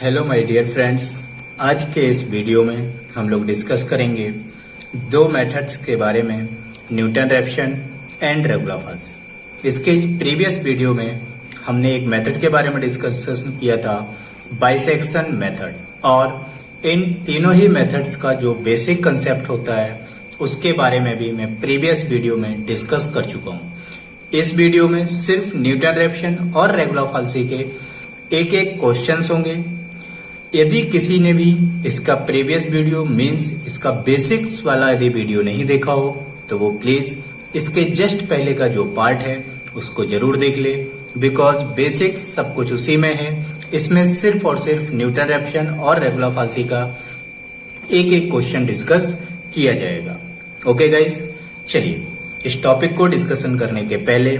Hello my dear friends, आज के इस वीडियो में हम लोग डिस्कस करेंगे दो मेथड्स के बारे में, न्यूटन रैप्शन एंड रेगुलर फाल्सी। इसके प्रीवियस वीडियो में हमने एक मेथड के बारे में डिस्कस किया था, बाइसेक्शन मेथड, और इन तीनों ही मेथड्स का जो बेसिक कंसेप्ट होता है उसके बारे में भी मैं प्रीवियस वीडियो में डिस्कस कर चुका हूँ। इस वीडियो में सिर्फ न्यूटन रैप्शन और रेगुलर फाल्सी के एक एक क्वेश्चंस होंगे। यदि किसी ने भी इसका प्रीवियस वीडियो मींस इसका बेसिक्स वाला यदि वीडियो नहीं देखा हो तो वो प्लीज इसके जस्ट पहले का जो पार्ट है उसको जरूर देख ले, बिकॉज बेसिक्स सब कुछ उसी में है। इसमें सिर्फ और सिर्फ न्यूटन रैप्शन और रेगुलर फाल्सी का एक एक क्वेश्चन डिस्कस किया जाएगा। ओके गाइस, चलिए इस टॉपिक को डिस्कशन करने के पहले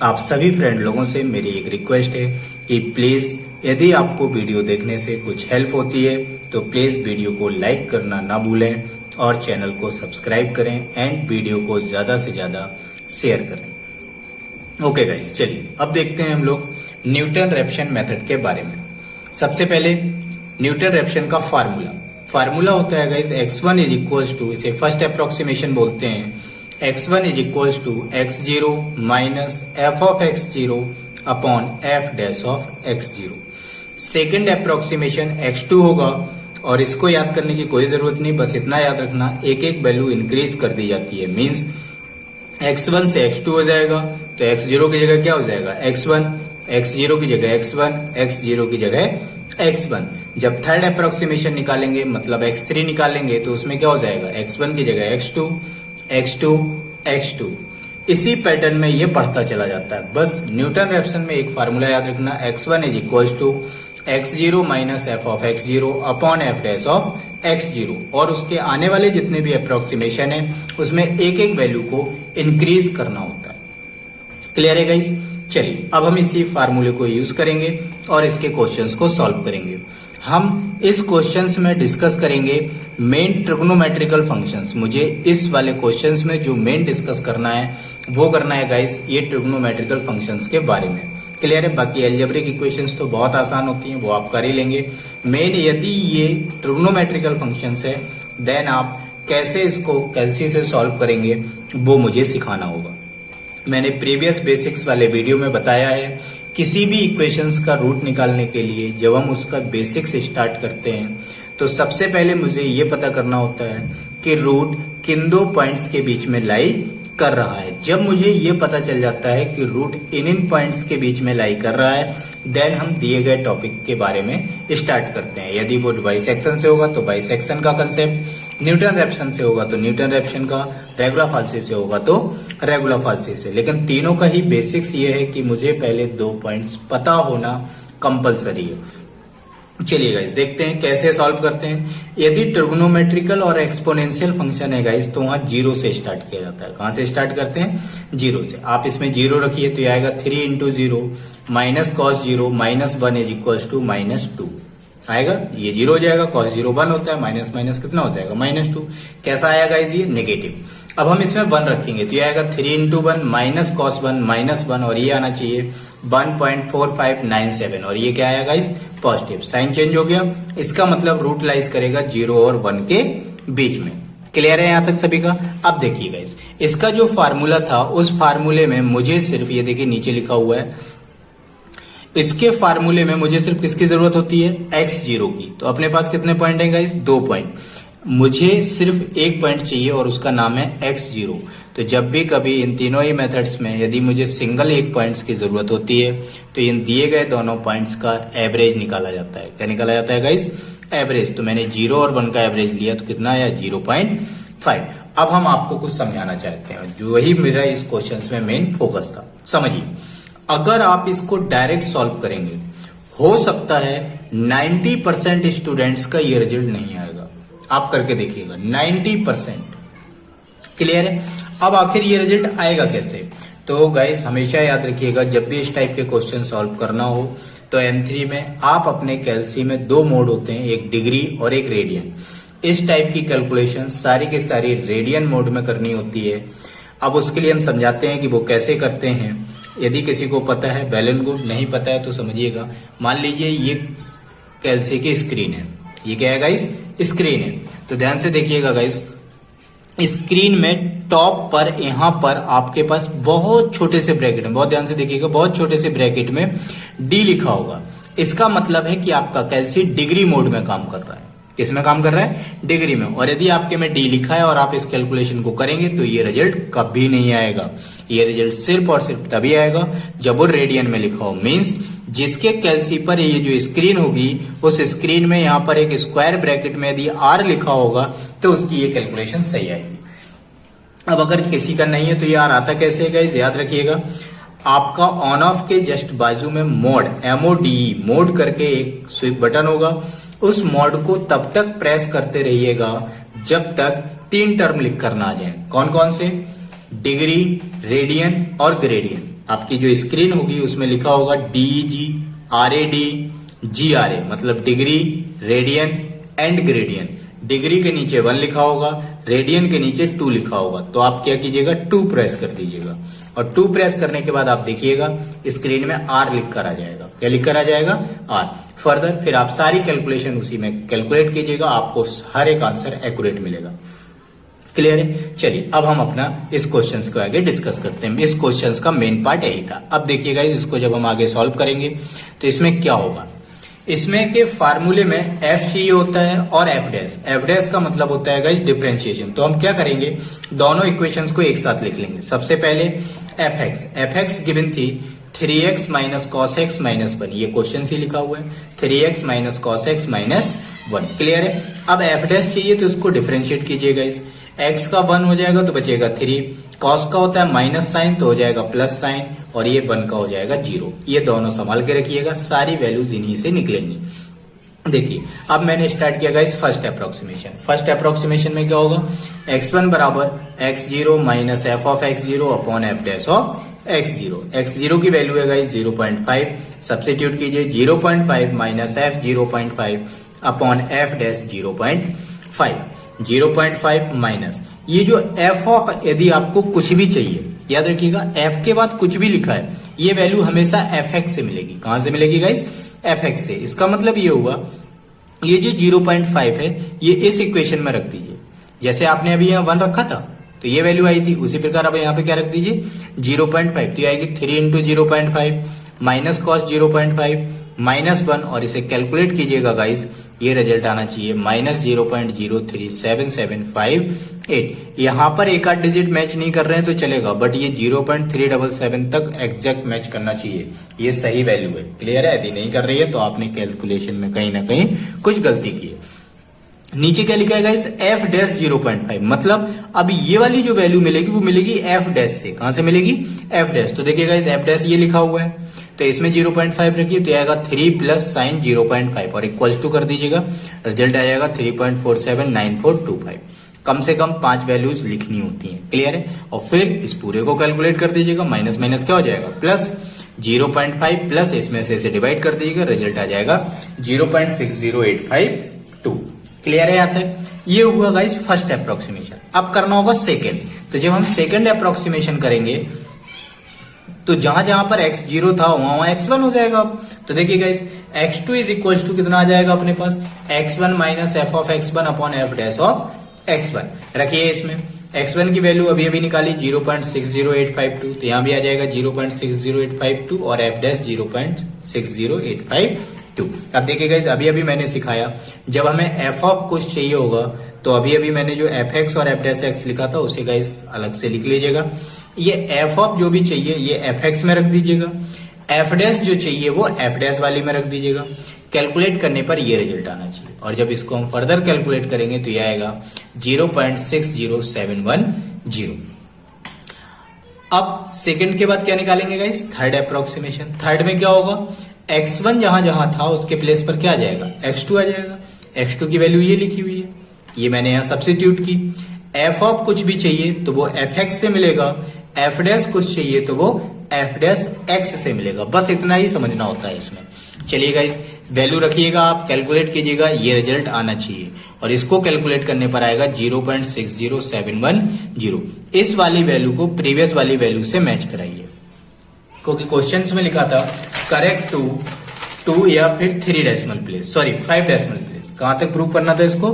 आप सभी फ्रेंड लोगों से मेरी एक रिक्वेस्ट है कि प्लीज यदि आपको वीडियो देखने से कुछ हेल्प होती है तो प्लीज वीडियो को लाइक करना ना भूलें और चैनल को सब्सक्राइब करें एंड वीडियो को ज्यादा से ज्यादा शेयर करें। ओके गाइस, चलिए अब देखते हैं हम लोग न्यूटन रैप्शन मेथड के बारे में। सबसे पहले न्यूटन रैप्शन का फार्मूला होता है guys, x1 is equal to, इसे फर्स्ट अप्रोक्सीमेशन बोलते हैं, x1 is equal to x0 minus f of x0 upon f dash of x0। Second approximation x2 होगा, और इसको याद करने की कोई जरूरत नहीं, बस इतना याद रखना एक एक वैल्यू इंक्रीज कर दी जाती है। मींस x1 से x2 हो जाएगा तो x0 की जगह क्या हो जाएगा x1, x0 की जगह x1, x0 की जगह x1। जब थर्ड अप्रोक्सीमेशन निकालेंगे मतलब x3 निकालेंगे तो उसमें क्या हो जाएगा x1 की जगह x2, x2, x2। इसी पैटर्न में ये बढ़ता चला जाता है। बस न्यूटन रैप्शन में एक फार्मूला याद रखना, x1 is equal to x0 minus f of x0 upon f dash of x0, और उसके आने वाले जितने भी अप्रोक्सीमेशन है उसमें एक एक वैल्यू को इंक्रीज करना होता है। क्लियर है गाइस? चलिए अब हम इसी फार्मूले को यूज करेंगे और इसके क्वेश्चंस को सॉल्व करेंगे। हम इस क्वेश्चंस में डिस्कस करेंगे मेन ट्रिग्नोमेट्रिकल फंक्शंस। मुझे इस वाले क्वेश्चंस में जो मेन डिस्कस करना है वो करना है गाइस ये ट्रिग्नोमेट्रिकल फंक्शंस के बारे में। क्लियर है? बाकी अलजेब्रिक इक्वेशंस तो बहुत आसान होती हैं, वो आप कर ही लेंगे। मेन यदि ये ट्रिग्नोमेट्रिकल फंक्शंस है देन आप कैसे इसको कैलसी से सॉल्व करेंगे वो मुझे सिखाना होगा। मैंने प्रीवियस बेसिक्स वाले वीडियो में बताया है, किसी भी इक्वेशंस का रूट निकालने के लिए जब हम उसका बेसिक्स स्टार्ट करते हैं तो सबसे पहले मुझे ये पता करना होता है कि रूट किन दो पॉइंट्स के बीच में लाई कर रहा है। जब मुझे ये पता चल जाता है कि रूट इन पॉइंट्स के बीच में लाई कर रहा है देन हम दिए गए टॉपिक के बारे में स्टार्ट करते हैं। यदि वो बाइसेक्शन से होगा तो बाइसेक्शन का कंसेप्ट, न्यूटन रैप्शन से होगा तो न्यूटन रैप्शन का, रेगुलर फाल्सी से होगा तो रेगुलर फाल्सी से। लेकिन तीनों का ही बेसिक्स ये है कि मुझे पहले दो पॉइंट्स पता होना कंपलसरी है। चलिए गाइस देखते हैं कैसे सॉल्व करते हैं। यदि ट्रिग्नोमेट्रिकल और एक्सपोनेंशियल फंक्शन है गाइस तो वहां जीरो से स्टार्ट किया जाता है। कहां से स्टार्ट करते हैं? जीरो से। आप इसमें जीरो रखिए तो ये आएगा 3 into zero minus cos zero minus 1 is equal to minus 2 आएगा। ये जीरो हो जाएगा, कॉस जीरो 1 होता है, माइनस माइनस कितना हो जाएगा माइनस 2। कैसा आया गाइस? ये नेगेटिव। अब हम इसमें 1 रखेंगे तो ये आएगा 3 इंटू 1 माइनस कॉस 1 माइनस 1, और ये आना चाहिए 1.4597, और ये क्या आया गाइस? पॉजिटिव। साइन चेंज हो गया, इसका मतलब रूट लाइज करेगा 0 और 1 के बीच में। क्लियर है यहां तक सभी का? अब देखिए गाइस, इसका जो फार्मूला था उस फार्मूले में मुझे सिर्फ, ये देखिए नीचे लिखा हुआ है, इसके फार्मूले में मुझे सिर्फ किसकी जरूरत होती है? x0 की। तो अपने पास कितने पॉइंट है गाइस? 2 पॉइंट। मुझे सिर्फ एक पॉइंट चाहिए और उसका नाम है x0। तो जब भी कभी इन तीनों ही मेथड्स में यदि मुझे सिंगल एक पॉइंट्स की जरूरत होती है तो इन दिए गए दोनों पॉइंट्स का एवरेज निकाला जाता है। क्या निकाला जाता है गाइस? एवरेज। तो मैंने 0 और 1 का एवरेज लिया तो कितना आया? 0.5। अब हम आपको कुछ समझाना चाहते हैं, जो वही मेरा इस क्वेश्चन में मेन फोकस था। समझिए, अगर आप इसको डायरेक्ट सॉल्व करेंगे हो सकता है 90% स्टूडेंट्स का ये रिजल्ट नहीं आएगा। आप करके देखिएगा 90%। क्लियर है? अब आखिर ये रिजल्ट आएगा कैसे? तो गाइस हमेशा याद रखिएगा, जब भी इस टाइप के क्वेश्चन सॉल्व करना हो तो M3 में आप अपने कैलसी में 2 मोड होते हैं, एक डिग्री और एक रेडियन। इस टाइप की कैलकुलेशन सारी की सारी रेडियन मोड में करनी होती है। अब उसके लिए हम समझाते हैं कि वो कैसे करते हैं। यदि किसी को पता है वेल एंड गुड, नहीं पता है तो समझिएगा। मान लीजिए ये कैल्सी की स्क्रीन है। ये क्या है गाइस? स्क्रीन है। तो ध्यान से देखिएगा गाइस, स्क्रीन में टॉप पर यहां पर आपके पास बहुत छोटे से ब्रैकेट में, बहुत ध्यान से देखिएगा, बहुत छोटे से ब्रैकेट में डी लिखा होगा। इसका मतलब है कि आपका कैल्सी डिग्री मोड में काम कर रहा है। किसमें काम कर रहा है? डिग्री में। और यदि आपके में डी लिखा है और आप इस कैलकुलेशन को करेंगे तो ये रिजल्ट कभी नहीं आएगा। ये रिजल्ट सिर्फ और सिर्फ तभी आएगा जब वो रेडियन में लिखा हो। मीन्स जिसके कैल्सी पर ये जो स्क्रीन होगी, उस स्क्रीन में यहाँ पर एक स्क्वायर ब्रैकेट में यदि आर लिखा होगा तो उसकी ये कैलकुलेशन सही आएगी। अब अगर किसी का नहीं है तो ये आर आता कैसे है गाइस? याद रखिएगा, आपका ऑन ऑफ के जस्ट बाजू में मोड, MODE मोड करके एक स्विच बटन होगा। उस मोड को तब तक प्रेस करते रहिएगा जब तक 3 टर्म लिख कर ना आ जाए। कौन कौन से? डिग्री, रेडियन और ग्रेडियन। आपकी जो स्क्रीन होगी उसमें लिखा होगा DEG, RAD, GRA, मतलब degree, radian and gradient. Degree के नीचे 1 लिखा होगा, रेडियन के नीचे 2 लिखा होगा। तो आप क्या कीजिएगा? 2 प्रेस कर दीजिएगा। और 2 प्रेस करने के बाद आप देखिएगा स्क्रीन में आर लिख कर आ जाएगा। क्या लिख कर आ जाएगा? आर। फर्दर फिर आप सारी कैलकुलेशन उसी में कैलकुलेट कीजिएगा, आपको हर एक आंसर एक्यूरेट मिलेगा। क्लियर है? चलिए अब हम अपना इस क्वेश्चन को आगे डिस्कस करते हैं। इस क्वेश्चन का मेन पार्ट यही था। अब देखिएगा इसको जब हम आगे सॉल्व करेंगे तो इसमें क्या होगा। इसमें के फार्मूले में एफ चाहिए होता है और एफ डैश। एफ डैश का मतलब होता है गाइस डिफरेंशिएशन। तो हम क्या करेंगे, दोनों इक्वेशंस को एक साथ लिख लेंगे। सबसे पहले एफ एक्स गिवन थी 3x minus cos x minus 1। ये क्वेश्चन से लिखा हुआ है 3x minus cos x minus 1। Clear है? अब एफ डैश चाहिए तो इसको डिफरेंशिएट कीजिएगा। इस x का 1 हो जाएगा तो बचेगा 3, कॉस का होता है माइनस साइन तो हो जाएगा प्लस साइन, और ये 1 का हो जाएगा 0। ये दोनों संभाल के रखिएगा, सारी वैल्यूज इन्हीं से निकलेंगी। देखिए अब मैंने स्टार्ट किया guys first approximation. First approximation में क्या होगा, x1 बराबर x0 minus F of x0 upon F dash of x0। x0 की वैल्यू है गाइस 0.5, सब्स्टिट्यूट कीजिए 0.5 minus f 0.5 upon F dash 0.5। 0.5 minus ये जो f ऑफ, यदि आपको कुछ भी चाहिए, याद रखिएगा f के बाद कुछ भी लिखा है, ये वैल्यू हमेशा fx से मिलेगी। कहां से मिलेगी गाइस? fx से। इसका मतलब ये हुआ, ये जो 0.5 है ये इस इक्वेशन में रख दीजिए। जैसे आपने अभी यहाँ 1 रखा था तो ये वैल्यू आई थी, उसी प्रकार अब यहाँ पे क्या रख दीजिए 0.5। तो ये आएगी 3 इंटू 0.5 माइनस कॉस 0.5 माइनस 1, और इसे कैलकुलेट कीजिएगा गाइस, ये रिजल्ट आना चाहिए माइनस 0.03775। यहाँ पर एक आध डिजिट मैच नहीं कर रहे हैं तो चलेगा, बट ये 0.377 तक एग्जैक्ट मैच करना चाहिए। ये सही वैल्यू है। क्लियर है? यदि नहीं कर रही है तो आपने कैलकुलेशन में कहीं ना कहीं कुछ गलती की है। नीचे क्या लिखा है गाइस? एफ डैश 0.5, मतलब अब ये वाली जो वैल्यू मिलेगी वो मिलेगी एफ डैश से। कहां से मिलेगी? F dash. तो देखिए गाइस एफ डैश ये लिखा हुआ है तो इसमें 0.5 रखिए तो आएगा 3 प्लस साइन 0.5 और इक्वल्स टू कर दीजिएगा, रिजल्ट आ जाएगा 3.479425। कम से कम 5 वैल्यूज लिखनी होती हैं। क्लियर है? और फिर इस पूरे को कैलकुलेट कर दीजिएगा, माइनस माइनस क्या हो जाएगा प्लस 0.5 प्लस इसमें से इसे डिवाइड कर दीजिएगा, रिजल्ट आ जाएगा 0.60852। क्लियर है? यहाँ तक ये हुआ गाइस फर्स्ट अप्रोक्सीमेशन। अब करना होगा सेकेंड। तो जब हम सेकेंड अप्रोक्सीमेशन करेंगे तो जहां जहां पर x0 था वहां x1 हो जाएगा। तो देखिए guys x2 is equal to कितना आ जाएगा अपने पास, x1 minus F of x1 upon F dash of x1। रखिए इसमें x1 की वैल्यू अभी अभी निकाली 0.60852, तो यहां भी आ जाएगा 0.60852 और f डैश 0.60852। अब देखिए गाइस अभी अभी मैंने सिखाया, जब हमें f ऑफ कुछ चाहिए होगा तो अभी अभी मैंने जो fx और f डैश x लिखा था उसे गाइस अलग से लिख लीजिएगा। ये f ऑफ जो भी चाहिए ये fx में रख दीजिएगा, f डैश जो चाहिए वो f डैश वाली में रख दीजिएगा। कैलकुलेट करने पर ये रिजल्ट आना चाहिए, और जब इसको हम फर्दर कैलकुलेट करेंगे तो ये आएगा 0.60710। अब सेकंड के बाद क्या निकालेंगे गाइस? Third approximation. थर्ड में क्या होगा, x1 जहां जहां था उसके प्लेस पर क्या आ जाएगा, x2 आ जाएगा। x2 की वैल्यू ये लिखी हुई है, ये मैंने यहां सब्स्टिट्यूट की। f ऑफ कुछ भी चाहिए तो वो fx से मिलेगा, f डैश कुछ चाहिए तो वो f डैश x से मिलेगा। बस इतना ही समझना होता है इसमें। चलिए गाइस वैल्यू रखिएगा, आप कैलकुलेट कीजिएगा, ये रिजल्ट आना चाहिए, और इसको कैलकुलेट करने पर आएगा 0.60710। इस वाली वैल्यू को प्रीवियस वाली वैल्यू से मैच कराइए, क्योंकि क्वेश्चंस में लिखा था करेक्ट टू टू या फिर 3 decimal place, sorry 5 decimal place. कहां तक प्रूव करना था इसको?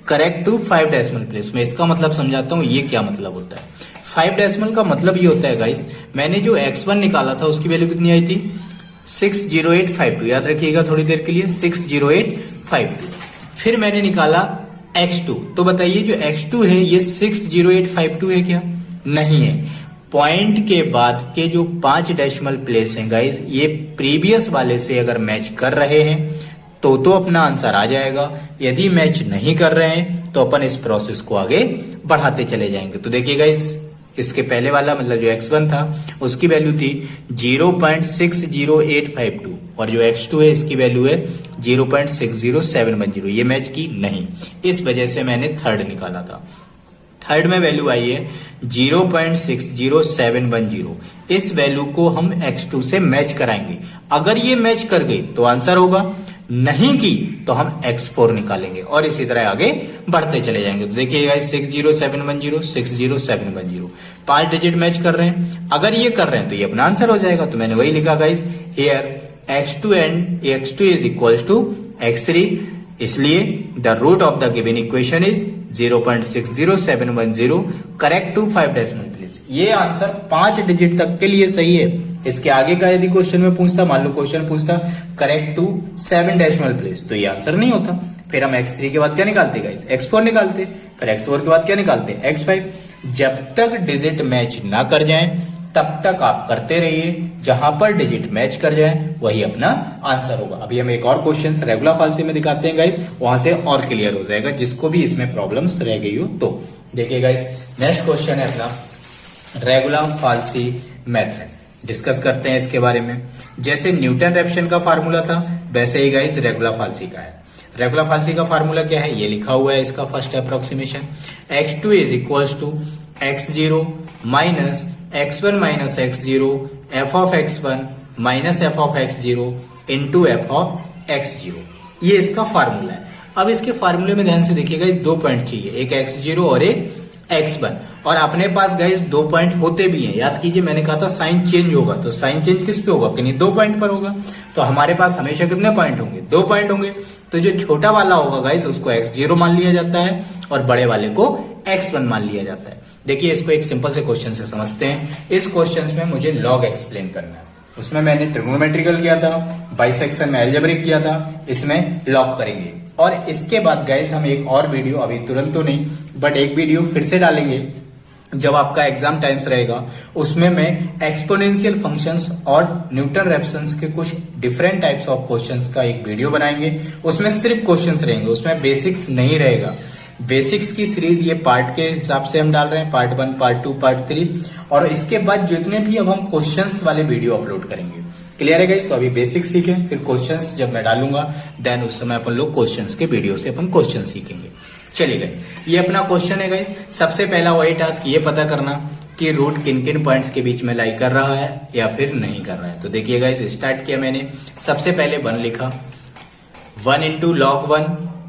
Correct to 5 decimal place. मैं इसका मतलब समझाता हूं ये क्या मतलब होता है। 5 डेसिमल का मतलब ये होता है गाइस, मैंने जो x1 निकाला था उसकी वैल्यू कितनी आई थी? 60852। याद रखिएगा थोड़ी देर के लिए, 60852। फिर मैंने निकाला x2, तो बताइए जो x2 है ये 60852 है क्या? नहीं है। पॉइंट के बाद के जो 5 डेसिमल प्लेस हैं गाइस, ये प्रीवियस वाले से अगर मैच कर रहे हैं तो अपना आंसर आ जाएगा। यदि मैच नहीं कर रहे हैं तो अपन इस प्रोसेस को आगे बढ़ाते चले जाएंगे। तो देखिए गाइस, इसके पहले वाला मतलब जो x1 था उसकी वैल्यू थी 0.60852 और जो x2 है इसकी वैल्यू है 0.60710। ये मैच की नहीं, इस वजह से मैंने थर्ड निकाला था। थर्ड में वैल्यू आई है 0.60710। इस वैल्यू को हम x2 से मैच कराएंगे। अगर ये मैच कर गई तो आंसर होगा, नहीं की तो हम x4 निकालेंगे और इसी तरह आगे बढ़ते चले जाएंगे। तो देखिएगा 60710 60710 5 डिजिट मैच कर रहे हैं। अगर ये कर रहे हैं तो ये अपना आंसर हो जाएगा। तो मैंने वही लिखा guys, here x2 and x2 is equals to x3, इसलिए the root of the given equation is 0.60710 correct to 5 decimal place. ये आंसर 5 डिजिट तक के लिए सही है। इसके आगे का यदि क्वेश्चन में पूछता, मान लो क्वेश्चन पूछता करेक्ट टू 7 डेसिमल प्लेस, तो ये आंसर नहीं होता। फिर हम x3 के बाद क्या निकालते गाइस? x4 निकालते। फिर x4 के बाद क्या निकालते? x5। जब तक डिजिट मैच ना कर जाए तब तक आप करते रहिए, जहां पर डिजिट मैच कर जाए वही अपना आंसर होगा। अभी हम एक और क्वेश्चन रेगुलर फाल्सी में दिखाते हैं गाइस, वहां से और क्लियर हो जाएगा जिसको भी इसमें प्रॉब्लम्स रह गई हो तो। देखिए गाइस, नेक्स्ट क्वेश्चन है अपना रेगुलर फाल्सी मेथड। डिस्कस करते हैं इसके बारे में। जैसे न्यूटन रैप्सन का फार्मूला था वैसे ही गाइस रेगुलर फाल्सी का है। रेगुलर फाल्सी का फार्मूला क्या है? ये लिखा हुआ है इसका first approximation, x2 is equals to x0 minus x1 minus x0 f of x1 minus f of x0 into f of x0। ये इसका फार्मूला है। अब इसके फार्मूले में ध्यान से देखिएगा, 2 पॉइंट चाहिए, एक x0 और एक x1। और अपने पास गाइस 2 पॉइंट होते भी हैं। याद कीजिए मैंने कहा था साइन चेंज होगा, तो साइन चेंज किस पे होगा? कहीं 2 पॉइंट पर होगा। तो हमारे पास हमेशा कितने पॉइंट होंगे? 2 पॉइंट होंगे। तो जो छोटा वाला होगा गाइस उसको x0 मान लिया जाता है और बड़े वाले को x1 मान लिया जाता है। देखिए इसको एक सिंपल से क्वेश्चन से समझते हैं। इस क्वेश्चन में मुझे लॉग एक्सप्लेन करना है। उसमें मैंने ट्रिग्नोमेट्रिकल किया था, बाइसेक्शन में एल्जेब्रिक किया था, इसमें लॉग करेंगे। और इसके बाद गाइस हम एक और वीडियो, अभी तुरंत तो नहीं बट एक वीडियो फिर से डालेंगे जब आपका एग्जाम टाइम्स रहेगा। उसमें मैं एक्सपोनेंशियल फंक्शंस और न्यूटन रैप्सन्स के कुछ डिफरेंट टाइप्स ऑफ क्वेश्चंस का एक वीडियो बनाएंगे। उसमें सिर्फ क्वेश्चंस रहेंगे, उसमें बेसिक्स नहीं रहेगा। बेसिक्स की सीरीज ये पार्ट के हिसाब से हम डाल रहे हैं, पार्ट 1, पार्ट 2, पार्ट 3, और इसके बाद जितने भी अब हम क्वेश्चंस वाले वीडियो अपलोड करेंगे। क्लियर है गाइस? तो अभी बेसिक सीखें, फिर क्वेश्चंस जब मैं डालूंगा देन उस समय अपन लोग क्वेश्चंस के वीडियो से अपन क्वेश्चन सीखेंगे। चलिए गाइस, ये अपना क्वेश्चन है गाइस। सबसे पहला वही टास्क ये पता करना कि रूट किन किन पॉइंट्स के बीच में लाई कर रहा है या फिर नहीं कर रहा है। तो देखिए गाइस, स्टार्ट किया मैंने, सबसे पहले 1 लिखा, 1 इंटू लॉग 1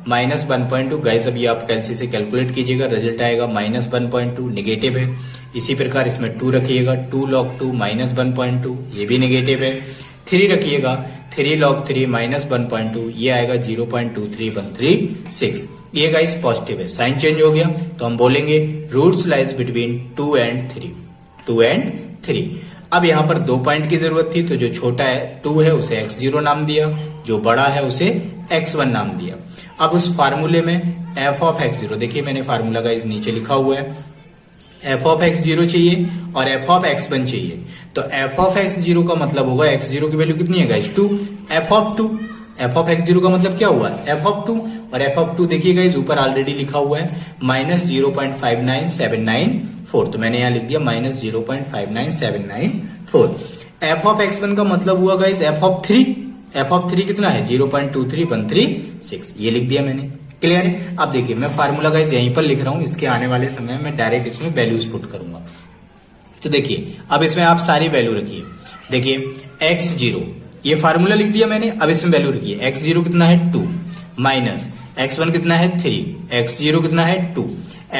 माइनस 1.2। गाइस अभी आप कैलसी से कैलकुलेट कीजिएगा, रिजल्ट आएगा माइनस 1.2, निगेटिव है। इसी प्रकार इसमें 2 रखिएगा, 2 लॉग 2 माइनस 1.2, ये भी निगेटिव है। 3 रखिएगा, 3 लॉग 3 माइनस 1.2, ये आएगा 0.23136। ये गाइस पॉजिटिव है, साइन चेंज हो गया तो हम बोलेंगे roots lies between 2 and 3, 2 and 3। अब यहाँ पर 2 पॉइंट की जरूरत थी, तो जो छोटा है 2 है उसे x0 नाम दिया, जो बड़ा है उसे x1 नाम दिया। अब उस फार्मूले में f ऑफ x0, देखिए मैंने फार्मूला का इस नीचे लिखा हुआ है, f ऑफ x0 चाहिए और f ऑफ x1 चाहिए। तो f ऑफ x0 का मतलब होगा, x0 की वैल्यू कितनी है guys? 2, f of 2, f of x0 का मतलब क्या हुआ? f ऑफ 2, और f ऑफ 2 देखिए गाइस ऊपर ऑलरेडी लिखा हुआ है माइनस 0.59794, तो मैंने यहाँ लिख दिया माइनस 0.59794। f ऑफ x1 का मतलब हुआ guys f of 3, f of 3 कितना है? 0.23136, ये लिख दिया मैंने। क्लियर है? अब देखिए मैं फार्मूला गाइस यहीं पर लिख रहा हूं, इसके आने वाले समय में डायरेक्ट इसमें वैल्यूज पुट करूंगा। तो देखिए अब इसमें आप सारी वैल्यू रखिए। देखिए x0, ये फार्मूला लिख दिया मैंने, अब इसमें वैल्यू रखिए। x0 कितना है? 2 माइनस x1 कितना है? 3, x0 कितना है? 2,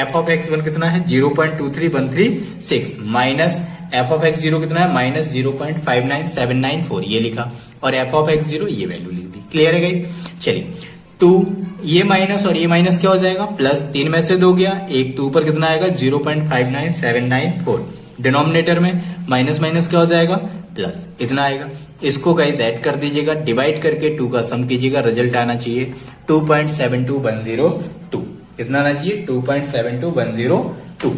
f ऑफ x1 कितना है? 0.23136 माइनस f ऑफ x0 कितना है? माइनस 0.59794, ये लिखा, और f ऑफ x0 ये वैल्यू ली। क्लियर है गाइस? चलिए 2 ये माइनस और ये माइनस क्या हो जाएगा, प्लस 3 में से 2 गया, एक तो ऊपर कितना आएगा 0.59794, डिनोमिनेटर में माइनस माइनस क्या हो जाएगा प्लस इतना आएगा। इसको गाइस ऐड कर दीजिएगा, डिवाइड करके 2 का सम कीजिएगा, रिजल्ट आना चाहिए 2.72102। कितना आना चाहिए 2.72102।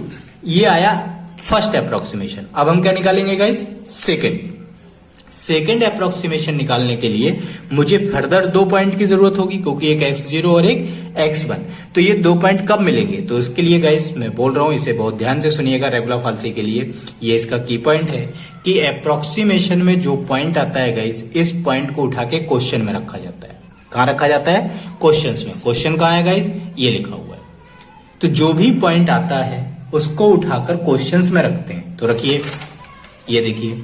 ये आया फर्स्ट अप्रोक्सीमेशन। अब हम क्या निकालेंगे गाइस, सेकेंड अप्रोक्सीमेशन निकालने के लिए मुझे फर्दर 2 पॉइंट की जरूरत होगी, क्योंकि एक x0 और एक x1। तो ये 2 पॉइंट कब मिलेंगे, तो इसके लिए गाइस मैं बोल रहा हूं, इसे बहुत ध्यान से सुनिएगा रेगुलर फाल्सी के लिए। ये इसका की पॉइंट है कि अप्रोक्सीमेशन में जो पॉइंट आता है गाइस, इस पॉइंट को उठा के क्वेश्चन में रखा जाता है। कहां रखा जाता है, क्वेश्चंस में। क्वेश्चन कहां है गाइस, ये लिखा हुआ है। तो जो भी पॉइंट आता है उसको उठाकर क्वेश्चंस में रखते हैं। तो रखिए, ये देखिए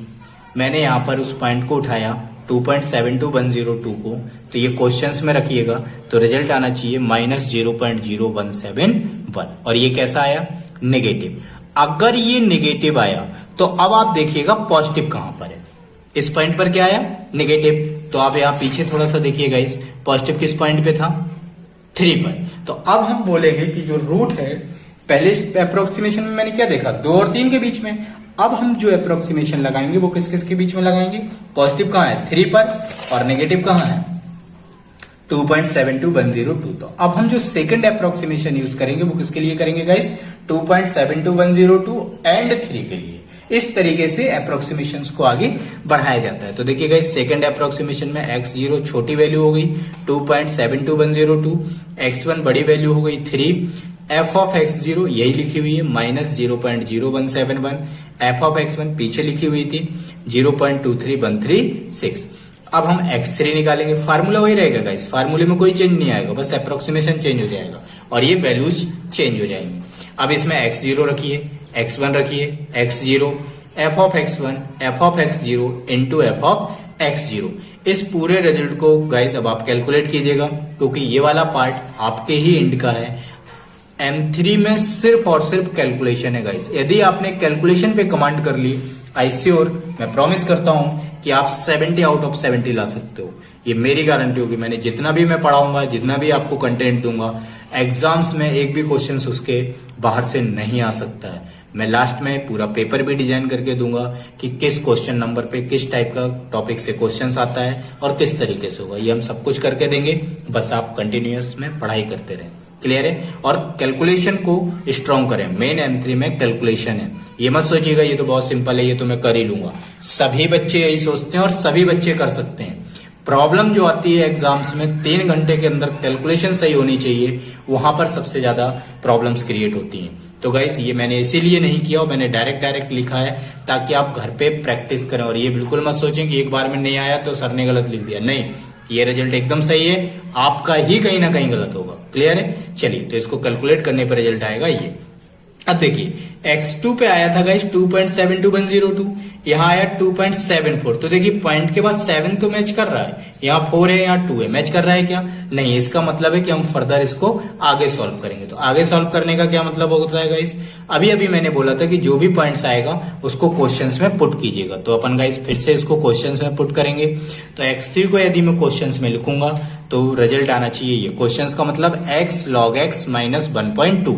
मैंने यहां पर उस पॉइंट को उठाया 2.72102 को, तो ये क्वेश्चंस में रखिएगा, तो रिजल्ट आना चाहिए -0.0171। और ये कैसा आया, नेगेटिव। अगर ये नेगेटिव आया तो अब आप देखिएगा पॉजिटिव कहां पर है, इस पॉइंट पर क्या आया, नेगेटिव। तो आप यहां पीछे थोड़ा सा देखिएगा, इस पॉजिटिव किस पॉइंट पे था, 3 पर। तो अब हम बोलेंगे कि जो रूट है, पहले अप्रोक्सीमेशन में मैंने क्या देखा, 2 और 3 के बीच में। अब हम जो अप्रोक्सीमेशन लगाएंगे वो किस किस के बीच में लगाएंगे, पॉजिटिव कहां है 3 पर और नेगेटिव कहां है 2.72102। तो अब हम जो सेकंड अप्रोक्सीमेशन यूज करेंगे वो किसके लिए करेंगे गाइस, 2.72102 एंड 3 के लिए। इस तरीके से अप्रोक्सीमेशंस को आगे बढ़ाया जाता है। तो देखिए गाइस, सेकंड अप्रोक्सीमेशन में x0 छोटी वैल्यू हो गई 2.72102, x1 बड़ी वैल्यू हो गई 3, f ऑफ x0 यही लिखी हुई है -0.0171, f ऑफ x1 पीछे लिखी हुई थी 0.23136। अब हम x3 निकालेंगे, फार्मूला वही रहेगा गाइस, फार्मूले में कोई चेंज नहीं आएगा, बस अप्रोक्सीमेशन चेंज हो जाएगा और ये वैल्यूज चेंज हो जाएंगी। अब इसमें x0 रखिए, x1 रखिए, x0, f of x1, f of x0 into f of x0। इस पूरे रिजल्ट को गाइस अब आप कैलकुलेट कीजिएगा, क्योंकि ये वाला पार्ट आपके ही इंड का है। M3 में सिर्फ और सिर्फ कैलकुलेशन है गाइस। यदि आपने कैलकुलेशन पे कमांड कर ली, आई श्योर, मैं प्रॉमिस करता हूं कि आप 70 आउट ऑफ 70 ला सकते हो। ये मेरी गारंटी होगी। मैंने जितना भी मैं पढ़ाऊंगा, जितना भी आपको कंटेंट दूंगा, एग्जाम्स में एक भी क्वेश्चन उसके बाहर से नहीं आ सकता है। मैं लास्ट में पूरा पेपर भी डिजाइन करके दूंगा कि किस क्वेश्चन नंबर पे किस टाइप का टॉपिक से क्वेश्चंस आता है और किस तरीके से होगा, ये हम सब कुछ करके देंगे। बस आप कंटिन्यूअस में पढ़ाई करते रहें, क्लियर है? और कैलकुलेशन को स्ट्रॉन्ग करें। मेन M3 में कैलकुलेशन है। ये मत सोचिएगा ये तो बहुत सिंपल है, ये तो मैं कर ही लूंगा। सभी बच्चे यही सोचते हैं और सभी बच्चे कर सकते हैं। प्रॉब्लम जो आती है एग्जाम्स में 3 घंटे के अंदर कैलकुलेशन सही होनी चाहिए, वहां पर सबसे ज्यादा प्रॉब्लम्स क्रिएट होती हैं। तो गाइस ये मैंने इसीलिए नहीं किया और मैंने डायरेक्ट लिखा है ताकि आप घर पे प्रैक्टिस करें। और ये बिल्कुल मत सोचें कि एक बार में नहीं आया तो सर ने गलत लिख दिया, नहीं, ये रिजल्ट एकदम सही है, आपका ही कहीं ना कहीं गलत होगा, क्लियर है? चलिए, तो इसको कैलकुलेट करने पर रिजल्ट आएगा ये। अब देखिए x2 पे आया था गाइस 2.72102, यहाँ आया 2.74। तो देखिए पॉइंट के बाद 7 तो मैच कर रहा है, यहाँ 4 है, यहाँ 2 है, मैच कर रहा है क्या? नहीं। इसका मतलब है कि हम फर्दर इसको आगे सॉल्व करेंगे। तो आगे सॉल्व करने का क्या मतलब होता है गाइस? अभी मैंने बोला था कि जो भी पॉइंट्स आएगा उसको क्वेश्चंस में पुट कीजिएगा। तो अपन गाइस फिर से इसको क्वेश्चंस में पुट करेंगे। तो x3 को यदि मैं क्वेश्चंस में लिखूंगा तो रिजल्ट आना चाहिए ये। क्वेश्चंस का मतलब x log x minus 1.2,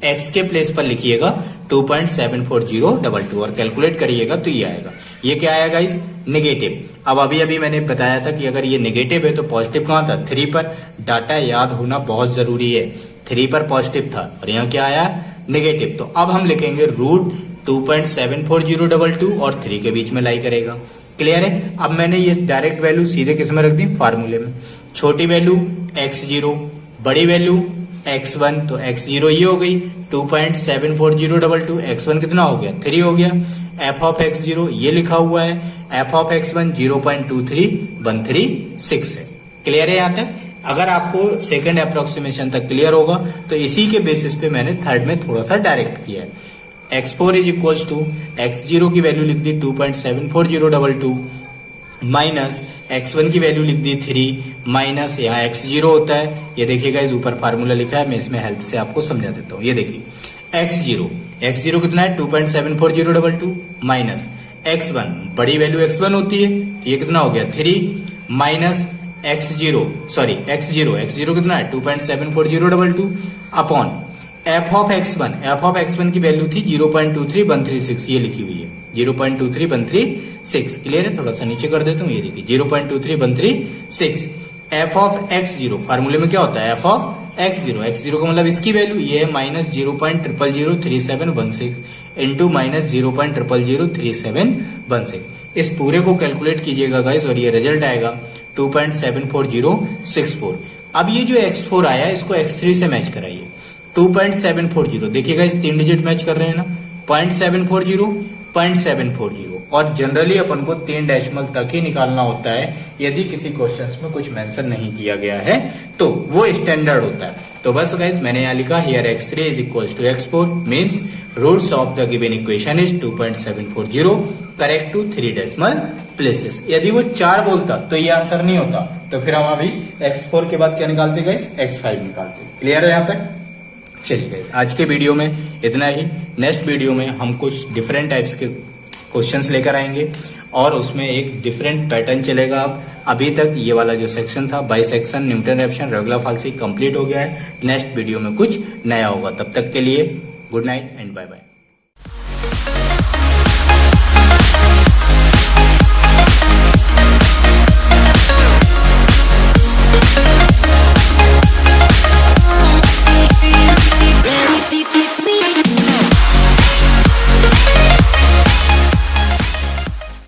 x के प्लेस पर लिखिएगा 2.74022 और कैलकुलेट करिएगा तो ये आएगा। ये क्या आया गाइस? नेगेटिव। अब अभी मैंने बताया था कि अगर ये नेगेटिव है तो पॉजिटिव कहां था? 3 पर। डाटा याद होना बहुत जरूरी है। 3 पर पॉजिटिव था और यहाँ क्या आया? नेगेटिव। तो अब हम लिखेंगे रूट 2.74022 और 3 के बीच में लाई करेगा, क्लियर है? अब मैंने ये डायरेक्ट वैल्यू सीधे किस में रख दी? फार्मूले में। छोटी वैल्यू x0, बड़ी वैल्यू x1, तो x0 ये हो गई 2.74022, x1 कितना हो गया? 3 हो गया। f ऑफ x0 ये लिखा हुआ है, f ऑफ x1 0.23136 है, क्लियर है यहाँ तक? अगर आपको सेकंड अप्रोक्सीमेशन तक क्लियर होगा तो इसी के बेसिस पे मैंने थर्ड में थोड़ा सा डायरेक्ट किया है। x4 is equals to x0 की वैल्यू लिख दी 2.74022 माइनस x1 की वैल्यू लिख दी 3 माइनस यहाँ x0 होता है, ये देखिएगा इस ऊपर फार्मूला लिखा है, मैं इसमें हेल्प से आपको समझा देता हूँ। ये देखिए x0 कितना है? 2.74022 माइनस x1, बड़ी वैल्यू x1 होती है, ये कितना हो गया? 3 माइनस x0 कितना है 2.74022 अपॉन एफ ऑफ x1 की वैल्यू थी 0.23136, ये लिखी हुई है 0.23136। क्लियर है? थोड़ा सा नीचे कर देता हूँ, ये देखिए 0.23136। एफ ऑफ x0 फार्मूले में क्या होता है, एफ ऑफ x0 का मतलब इसकी वैल्यू ये है माइनस 0.0003716 इंटू माइनस 0.0003716। इस पूरे को कैलकुलेट कीजिएगा गाइस और ये रिजल्ट आएगा 2.74064। अब ये जो x4 आया इसको x3 से मैच कराइए। 2.740 देखिएगा इस 3 डिजिट मैच कर रहे हैं ना, 0.740 और जनरली अपन को 3 डेसिमल तक ही निकालना होता है यदि किसी क्वेश्चंस में कुछ मेंशन नहीं किया गया है तो वो स्टैंडर्ड होता है। तो बस गाइस मैंने यहाँ लिखा here x3 is equals to x4 means roots of the given equation is 2.740 correct to 3 decimal places. यदि वो 4 बोलता तो ये आंसर नहीं होता, तो फिर हम अभी x4 के बाद क्या निकालते गाइस, x5 निकालते। क्लियर है यहाँ तक? चलिए गाइस आज के वीडियो में इतना ही। नेक्स्ट वीडियो में हम कुछ डिफरेंट टाइप्स के क्वेश्चंस लेकर आएंगे और उसमें एक डिफरेंट पैटर्न चलेगा। अब अभी तक ये वाला जो सेक्शन था बाइसेक्शन, न्यूटन रैप्शन, रेगुलर फाल्सी कंप्लीट हो गया है। नेक्स्ट वीडियो में कुछ नया होगा, तब तक के लिए good night and bye bye.